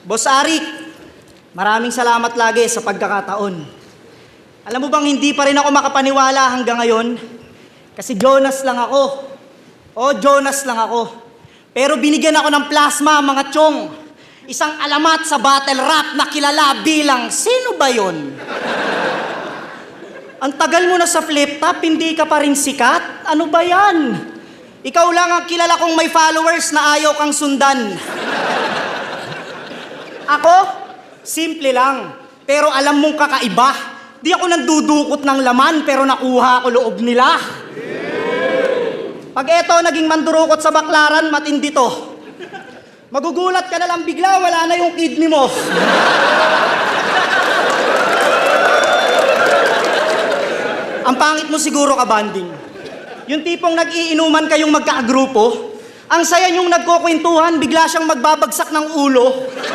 Boss Arik, maraming salamat lagi sa pagkakataon. Alam mo bang hindi pa rin ako makapaniwala hanggang ngayon? Kasi Jonas lang ako. Jonas lang ako. Pero binigyan ako ng plasma, mga chong. Isang alamat sa battle rap na kilala bilang, sino ba yon? Ang tagal mo na sa flip top, hindi ka pa rin sikat? Ano ba yan? Ikaw lang ang kilala kong may followers na ayaw kang sundan. Ako, simple lang. Pero alam mong kakaiba. Di ako nandudukot ng laman pero nakuha ko loob nila. Pag eto naging mandurukot sa baklaran, matindi to. Magugulat ka na lang bigla, wala na yung kidney mo. Ang pangit mo siguro ka, banding. Yung tipong nag-iinuman kayong magkakagrupo, ang saya niyong nagkukwentuhan, bigla siyang magbabagsak ng ulo.